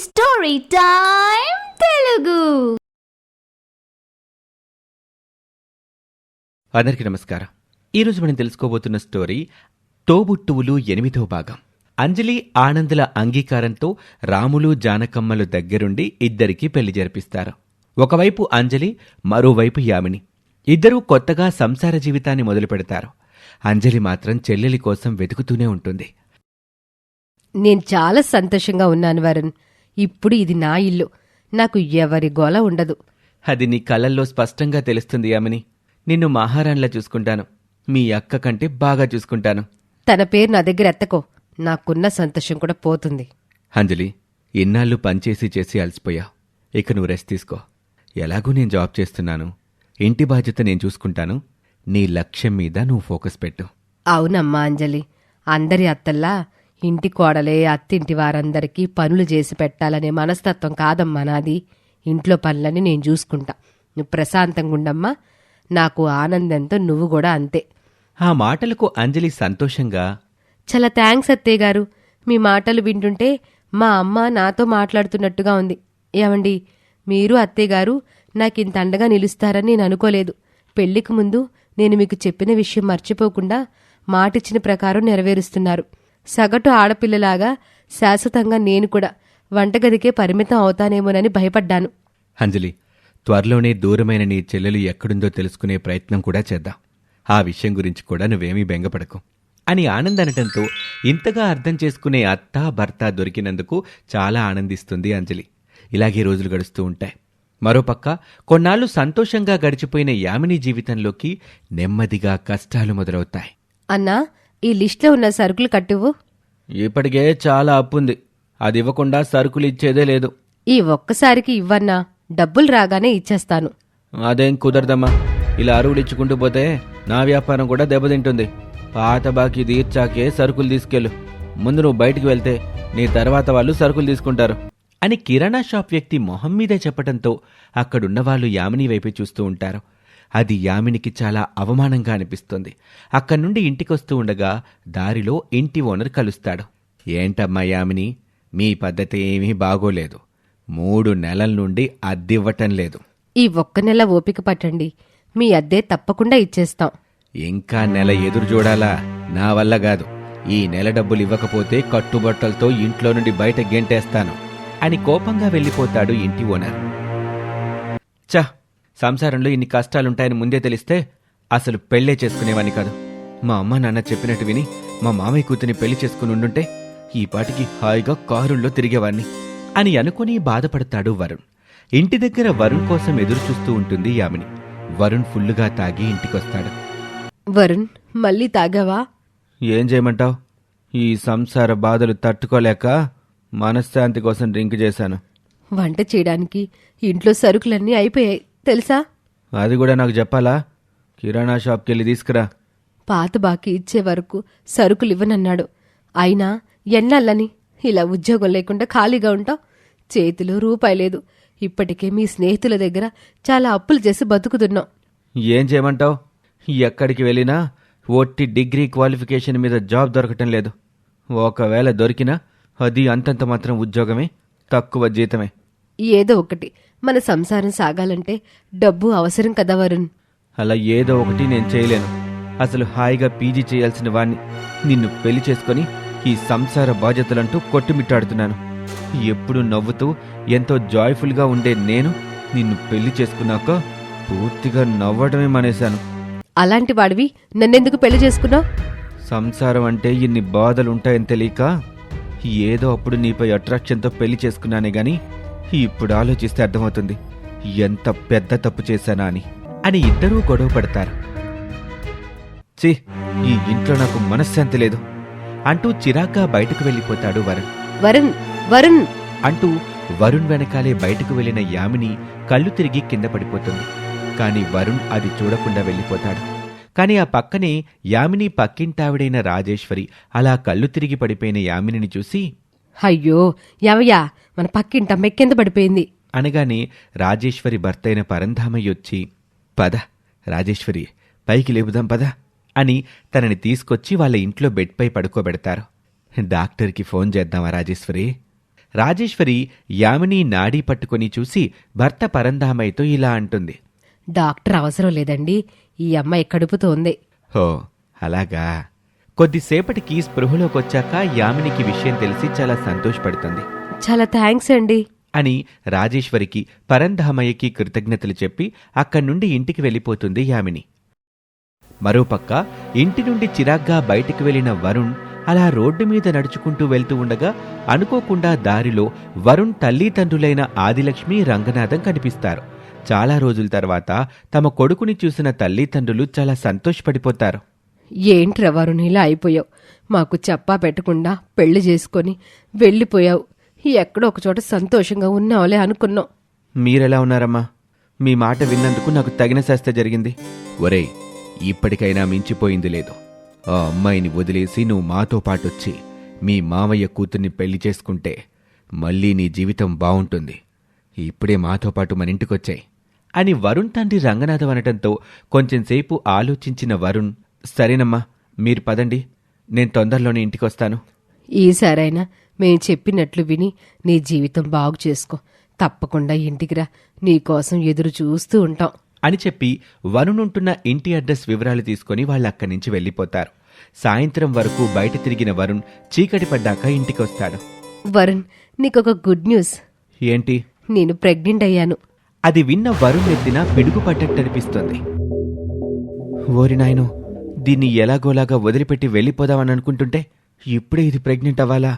Story time Telugu. అందరికీ నమస్కారం. ఈరోజు మనం తెలుసుకోబోతున్న స్టోరీ తోబుట్టువులు 8వ భాగం. అంజలి ఆనందుల అంగీకారంతో రాములు జానకమ్మలు దగ్గరుండి ఇద్దరికీ పెళ్లి జరిపిస్తారు. ఒకవైపు అంజలి, మరోవైపు యామిని. ఇద్దరూ కొత్తగా సంసార జీవితాన్ని మొదలు పెడతారు. అంజలి మాత్రం చెల్లెలి కోసం వెతుకుతూనే ఉంటుంది. నేను చాలా సంతోషంగా ఉన్నాను వరుణ్. ఇప్పుడు ఇది నా ఇల్లు, నాకు ఎవరి గోల ఉండదు. అది నీ కళ్ళల్లో స్పష్టంగా తెలుస్తుంది యామిని. నిన్ను మహారాణిలా చూసుకుంటాను. మీ అక్క కంటే బాగా చూసుకుంటాను. తన పేరు నా దగ్గర ఎత్తకో, నాకున్న సంతోషం కూడా పోతుంది. అంజలి, ఇన్నాళ్ళు పనిచేసి చేసి అలసిపోయావు. ఇక నువ్వు రెస్ట్ తీసుకో. ఎలాగూ నేను జాబ్ చేస్తున్నాను, ఇంటి బాధ్యత నేను చూసుకుంటాను. నీ లక్ష్యం మీద నువ్వు ఫోకస్ పెట్టు. అవునమ్మా అంజలి, అందరి అత్తల్లా ఇంటి కోడలే అత్తింటి వారందరికీ పనులు చేసి పెట్టాలనే మనస్తత్వం కాదమ్మా నాది. ఇంట్లో పనులని నేను చూసుకుంటా. నువ్వు ప్రశాంతంగా ఉండమ్మా. నాకు ఆనందంతో నువ్వు కూడా అంతే. ఆ మాటలకు అంజలి సంతోషంగా, చాలా థ్యాంక్స్ అత్తయ్య గారు. మీ మాటలు వింటుంటే మా అమ్మ నాతో మాట్లాడుతున్నట్టుగా ఉంది. ఏమండి, మీరు అత్తయ్య గారు నాకింత అండగా నిలుస్తారని నేను అనుకోలేదు. పెళ్లికి ముందు నేను మీకు చెప్పిన విషయం మర్చిపోకుండా మాటిచ్చిన ప్రకారం నెరవేరుస్తున్నారు. సగటు ఆడపిల్లలాగా శాశ్వతంగా నేను కూడా వంటగదికే పరిమితం అవుతానేమోనని భయపడ్డాను. అంజలి, త్వరలోనే దూరమైన నీ చెల్లెలు ఎక్కడుందో తెలుసుకునే ప్రయత్నం కూడా చేద్దాం. ఆ విషయం గురించి కూడా నువ్వేమీ బెంగపడకు అని ఆనంద్ అనటంతో ఇంతగా అర్థం చేసుకునే అత్త భర్త దొరికినందుకు చాలా ఆనందిస్తుంది అంజలి. ఇలాగే రోజులు గడుస్తూ ఉంటాయి. మరోపక్క కొన్నాళ్లు సంతోషంగా గడిచిపోయిన యామిని జీవితంలోకి నెమ్మదిగా కష్టాలు మొదలవుతాయి. అన్నా, ఈ లిస్ట్లో ఉన్న సరుకులు కట్టువు. ఇప్పటికే చాలా అప్పుంది. అది ఇవ్వకుండా సరుకులు ఇచ్చేదే లేదు. ఈ ఒక్కసారికి ఇవ్వన్నా, డబ్బులు రాగానే ఇచ్చేస్తాను. అదేం కుదరదమ్మా. ఇలా అరువులు ఇచ్చుకుంటూ పోతే నా వ్యాపారం కూడా దెబ్బతింటుంది. పాత బాకీ తీర్చాకే సరుకులు తీసుకెళ్ళు. ముందు నువ్వు బయటికి వెళ్తే నీ తర్వాత వాళ్ళు సరుకులు తీసుకుంటారు అని కిరాణా షాప్ వ్యక్తి మొహం మీదే చెప్పడంతో అక్కడున్నవాళ్లు యామిని వైపే చూస్తూ ఉంటారు. అది యామినికి చాలా అవమానంగా అనిపిస్తుంది. అక్కడి నుండి ఇంటికొస్తూ ఉండగా దారిలో ఇంటి ఓనర్ కలుస్తాడు. ఏంటమ్మా యామిని, మీ పద్ధతి ఏమీ బాగోలేదు. 3 నెలల నుండి అద్దివ్వటం లేదు. ఈ ఒక్క నెల ఓపిక పట్టండి, మీ అద్దె తప్పకుండా ఇచ్చేస్తాం. ఇంకా నెల ఎదురు చూడాలా? నా వల్ల కాదు. ఈ నెల డబ్బులు ఇవ్వకపోతే కట్టుబట్టలతో ఇంట్లో నుండి బయట గెంటేస్తాను అని కోపంగా వెళ్ళిపోతాడు ఇంటి ఓనర్. చ, సంసారంలో ఇన్ని కష్టాలుంటాయని ముందే తెలిస్తే అసలు పెళ్లే చేసుకునేవాణ్ణి కాదు. మా అమ్మ నాన్న చెప్పినట్టు విని మా మామయ్య కూతుని పెళ్లి చేసుకుని ఉండుంటే ఈ పాటికి హాయిగా కారుల్లో తిరిగేవాణ్ణి అని అనుకుని బాధపడతాడు వరుణ్. ఇంటి దగ్గర వరుణ్ కోసం ఎదురు చూస్తూ ఉంటుంది యామిని. వరుణ్ ఫుల్లుగా తాగి ఇంటికొస్తాడు. వరుణ్, మళ్ళీ తాగావా? ఏం చేయమంటావు? ఈ సంసార బాధలు తట్టుకోలేక మనశ్శాంతి కోసం డ్రింక్ చేశాను. వంట చేయడానికి ఇంట్లో సరుకులన్నీ అయిపోయాయి తెలుసా? అది కూడా నాకు చెప్పాలా? కిరాణా షాప్కి వెళ్ళి తీసుకురా. పాత బాకీ ఇచ్చే వరకు సరుకులు ఇవ్వనన్నాడు. అయినా ఎన్నాళ్ళని ఇలా ఉద్యోగం లేకుండా ఖాళీగా ఉంటావు? చేతిలో రూపాయి లేదు. ఇప్పటికే మీ స్నేహితుల దగ్గర చాలా అప్పులు చేసి బతుకుతున్నావు. ఏం చేయమంటావు? ఎక్కడికి వెళ్ళినా ఒట్టి డిగ్రీ క్వాలిఫికేషన్ మీద జాబ్ దొరకటం లేదు. ఒకవేళ దొరికినా అది అంతంత మాత్రం ఉద్యోగమే, తక్కువ జీతమే. ఏదో ఒకటి, మన సంసారం సాగాలంటే డబ్బు అవసరం కదా వరుణ్. అలా ఏదో ఒకటి నేను చేయలేను. అసలు హాయిగా పీజీ చేయాల్సిన వాణ్ణి నిన్ను పెళ్లి చేసుకుని ఈ సంసార బాధ్యతలంటూ కొట్టుమిట్టాడుతున్నాను. ఎప్పుడు నవ్వుతూ ఎంతో జాయ్ఫుల్గా ఉండే నేను నిన్ను పెళ్లి చేసుకున్నాక పూర్తిగా నవ్వడమే మానేశాను. అలాంటి వాడివి నన్నెందుకు పెళ్లి చేసుకున్నావు? సంసారం అంటే ఇన్ని బాధలుంటాయని తెలియక ఏదో అప్పుడు నీపై అట్రాక్షన్తో పెళ్లి చేసుకున్నానే గాని ఇప్పుడు ఆలోచిస్తే అర్థమవుతుంది ఎంత పెద్ద తప్పు చేశానా అని ఇద్దరూ గొడవ పడతారు. ఛీ, ఈ ఇంట్లో నాకు మనశ్శాంతి లేదు అంటూ చిరాగ్గా బయటకు వెళ్ళిపోతాడు వరుణ్. వరుణ్, వరుణ్ అంటూ వరుణ్ వెనకాలే బయటకు వెళ్లిన యామిని కళ్ళు తిరిగి కింద పడిపోతుంది. కాని వరుణ్ అది చూడకుండా వెళ్ళిపోతాడు. కాని ఆ పక్కనే యామిని పక్కింటావిడైన రాజేశ్వరి అలా కళ్ళు తిరిగి పడిపోయిన యామినిని చూసి, అయ్యో యావయ్యా, మన పక్కింట మెక్కెంద పడిపోయింది అనగానే రాజేశ్వరి భర్తైన పరంధామయ్య వచ్చి, పద రాజేశ్వరి, పైకి లేపుదాం పద అని తనని తీసుకొచ్చి వాళ్ళ ఇంట్లో బెడ్పై పడుకోబెడతారు. డాక్టర్కి ఫోన్ చేద్దామా రాజేశ్వరి? రాజేశ్వరి యామిని నాడీ పట్టుకుని చూసి భర్త పరంధామయ్యతో ఇలా అంటుంది. డాక్టర్ అవసరం లేదండి, ఈ అమ్మాయి కడుపుతో ఉంది. హో అలాగా. కొద్దిసేపటికి స్పృహలోకొచ్చాక యామినికి విషయం తెలిసి చాలా సంతోషపడుతుంది. చాలా థ్యాంక్స్ అండి అని రాజేశ్వరికి పరంధామయ్యకి కృతజ్ఞతలు చెప్పి అక్కడ్నుండి ఇంటికి వెళ్ళిపోతుంది యామిని. మరోపక్క ఇంటి నుండి చిరాగ్గా బయటికి వెళ్లిన వరుణ్ అలా రోడ్డు మీద నడుచుకుంటూ వెళ్తూ ఉండగా అనుకోకుండా దారిలో వరుణ్ తల్లిదండ్రులైన ఆదిలక్ష్మి, రంగనాథం కనిపిస్తారు. చాలా రోజుల తర్వాత తమ కొడుకుని చూసిన తల్లిదండ్రులు చాలా సంతోషపడిపోతారు. ఏంట్రా వరుణ్ ఇలా అయిపోయావు? మాకు చెప్పా పెట్టకుండా పెళ్లి చేసుకొని వెళ్ళిపోయావు. ఎక్కడో ఒకచోట సంతోషంగా ఉన్నావులే అనుకున్నాం. మీరెలా ఉన్నారమ్మా? మీ మాట విన్నందుకు నాకు తగిన శాస్త్ర జరిగింది. ఒరేయ్, ఇప్పటికైనా మించిపోయింది లేదు. ఆ అమ్మాయిని వదిలేసి నువ్వు మాతో పాటొచ్చి మీ మావయ్య కూతుర్ని పెళ్లి చేసుకుంటే మళ్ళీ నీ జీవితం బావుంటుంది. ఇప్పుడే మాతో పాటు మన ఇంటికొచ్చాయి అని వరుణ్ తండ్రి రంగనాథం అనటంతో కొంచెంసేపు ఆలోచించిన వరుణ్, సరేనమ్మా మీరు పదండి, నేను తొందరలోనే ఇంటికొస్తాను. ఈసారైనా మేం చెప్పినట్లు విని నీ జీవితం బాగు చేసుకో. తప్పకుండా ఇంటికి రా, నీకోసం ఎదురు చూస్తూ ఉంటాం అని చెప్పి వరుణ్ ఉంటున్న ఇంటి అడ్రస్ వివరాలు తీసుకుని వాళ్ళక్కడి నుంచి వెళ్ళిపోతారు. సాయంత్రం వరకు బయట తిరిగిన వరుణ్ చీకటి పడ్డాక ఇంటికొస్తాడు. వరుణ్, నీకొక గుడ్ న్యూస్. ఏంటి? నేను ప్రెగ్నెంట్ అయ్యాను. అది విన్న వరుణ్ ఎత్తిన పిడుగు పడ్డట్టనిపిస్తుంది. ఓరి నాయనో, దీన్ని ఎలాగోలాగా వదిలిపెట్టి వెళ్ళిపోదామని అనుకుంటుంటే ఇప్పుడే ఇది ప్రెగ్నెంట్ అవ్వాలా?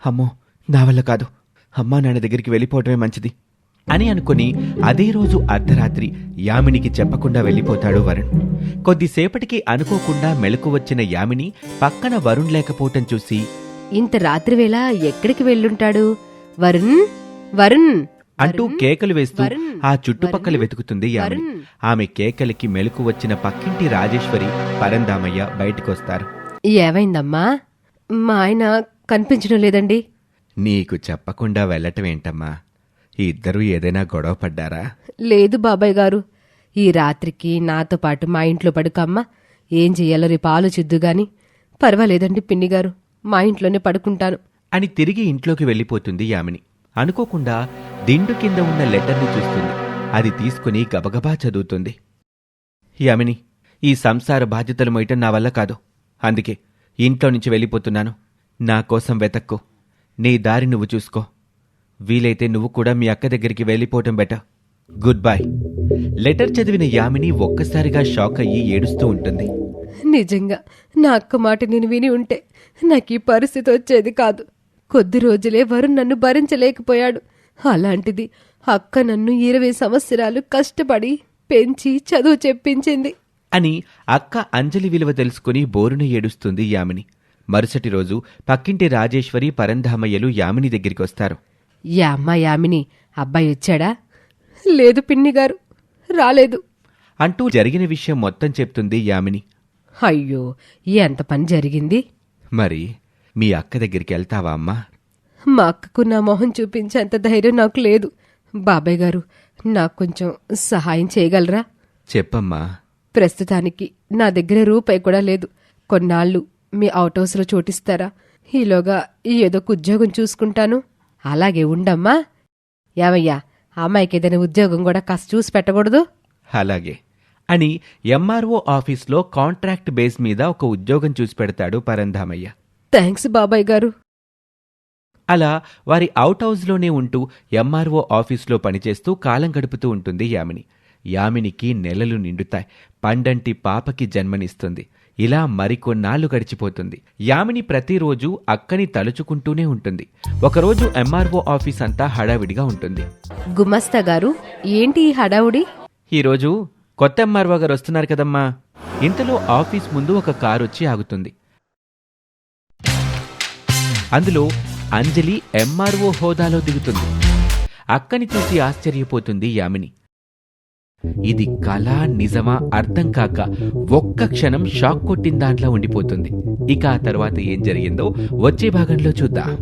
అమ్మో, నా వల్ల కాదు. అమ్మా నాన్న దగ్గరికి వెళ్ళిపోవటమే మంచిది అని అనుకుని అదే రోజు అర్ధరాత్రి యామినికి చెప్పకుండా వెళ్ళిపోతాడు వరుణ్. కొద్దిసేపటికి అనుకోకుండా మెలకు వచ్చిన యామిని పక్కన వరుణ్ లేకపోవటం చూసి, ఇంత రాత్రివేళ ఎక్కడికి వెళ్ళుంటాడు? వరుణ్, వరుణ్ అంటూ కేకలు వేస్తూ ఆ చుట్టుపక్కల వెతుకుతుంది యామిని. ఆమె కేకలకి మెలకు వచ్చిన పక్కింటి రాజేశ్వరి, పరంధామయ్య బయటికొస్తారు. ఏమైందమ్మా? మా ఆయన కనిపించడం లేదండి. నీకు చెప్పకుండా వెళ్ళటమేంటమ్మా? ఇద్దరూ ఏదైనా గొడవ పడ్డారా? లేదు బాబాయ్ గారు, ఈ రాత్రికి నాతో పాటు మా ఇంట్లో పడుకమ్మా. ఏం చెయ్యాలో రేపు ఆలోచిద్దు గాని. పర్వాలేదండి పిన్నిగారు, మా ఇంట్లోనే పడుకుంటాను అని తిరిగి ఇంట్లోకి వెళ్ళిపోతుంది యామిని. అనుకోకుండా దిండు కింద ఉన్న లెటర్ని చూస్తుంది. అది తీసుకుని గబగబా చదువుతుంది. యామిని, ఈ సంసార బాధ్యతలు మోయటం నా వల్ల కాదు. అందుకే ఇంట్లో నుంచి వెళ్ళిపోతున్నాను. నా కోసం వెతక్కు. నీ దారి నువ్వు చూసుకో. వీలైతే నువ్వు కూడా మీ అక్క దగ్గరికి వెళ్ళిపోవటం బెటర్. Good bye. లెటర్ చదివిన యామిని ఒక్కసారిగా షాక్ అయ్యి ఏడుస్తూ ఉంటుంది. నిజంగా నా అక్క మాట నేను విని ఉంటే నాకు ఈ పరిస్థితి వచ్చేది కాదు. కొద్ది రోజులే వరుణ్ నన్ను భరించలేకపోయాడు. అలాంటిది అక్క నన్ను 20 సంవత్సరాలు కష్టపడి పెంచి చదువు చెప్పించింది అని అక్క అంజలి విలువ తెలుసుకుని బోరున ఏడుస్తుంది యామిని. మరుసటి రోజు పక్కింటి రాజేశ్వరి, పరంధామయ్యలు యామిని దగ్గరికొస్తారు. అమ్మా యామిని, అబ్బాయి వచ్చాడా? లేదు పిన్నిగారు, రాలేదు అంటూ జరిగిన విషయం మొత్తం చెప్తుంది యామిని. అయ్యో, ఎంత పని జరిగింది. మరి మీ అక్క దగ్గరికి వెళ్తావా అమ్మా? మా అక్కకు నా మొహం చూపించేంత ధైర్యం నాకు లేదు. బాబాయ్ గారు, నాకు కొంచెం సహాయం చేయగలరా? చెప్పమ్మా. ప్రస్తుతానికి నా దగ్గర రూపాయి కూడా లేదు. కొన్నాళ్ళు మీ అవుట్ హౌస్లో చోటిస్తారా? ఈలోగా ఏదో ఉద్యోగం చూసుకుంటాను. అలాగే ఉండమ్మా. యావయ్యా, అమ్మాయికి ఏదైనా ఉద్యోగం కూడా కాస్త చూసి పెట్టకూడదు? అలాగే అని ఎంఆర్ఓ ఆఫీస్లో కాంట్రాక్ట్ బేస్ మీద ఒక ఉద్యోగం చూసి పెడతాడు పరంధామయ్య. థ్యాంక్స్ బాబాయ్ గారు. అలా వారి అవుట్ హౌస్లోనే ఉంటూ ఎంఆర్ఓ ఆఫీస్లో పనిచేస్తూ కాలం గడుపుతూ ఉంటుంది యామిని. యామినికి నెలలు నిండుతాయి. పండంటి పాపకి జన్మనిస్తుంది. ఇలా మరికొన్నాళ్లు గడిచిపోతుంది. యామిని ప్రతిరోజు అక్కని తలుచుకుంటూనే ఉంటుంది. ఒకరోజు ఎంఆర్ఓ ఆఫీస్ అంతా హడావిడిగా ఉంటుంది. గుమస్తా గారు, ఏంటి ఈ హడావుడి? ఈరోజు కొత్త ఎంఆర్ఓ గారు వస్తున్నారు కదమ్మా. ఇంతలో ఆఫీస్ ముందు ఒక కారు వచ్చి ఆగుతుంది. అందులో అంజలి ఎంఆర్ఓ హోదాలో దిగుతుంది. అక్కని చూసి ఆశ్చర్యపోతుంది యామిని. ఇది కళా నిజమా అర్థం కాక ఒక్క క్షణం షాక్ కొట్టిన దాంట్లో ఉండిపోతుంది. ఇక ఆ తర్వాత ఏం జరిగిందో వచ్చే భాగంలో చూద్దాం.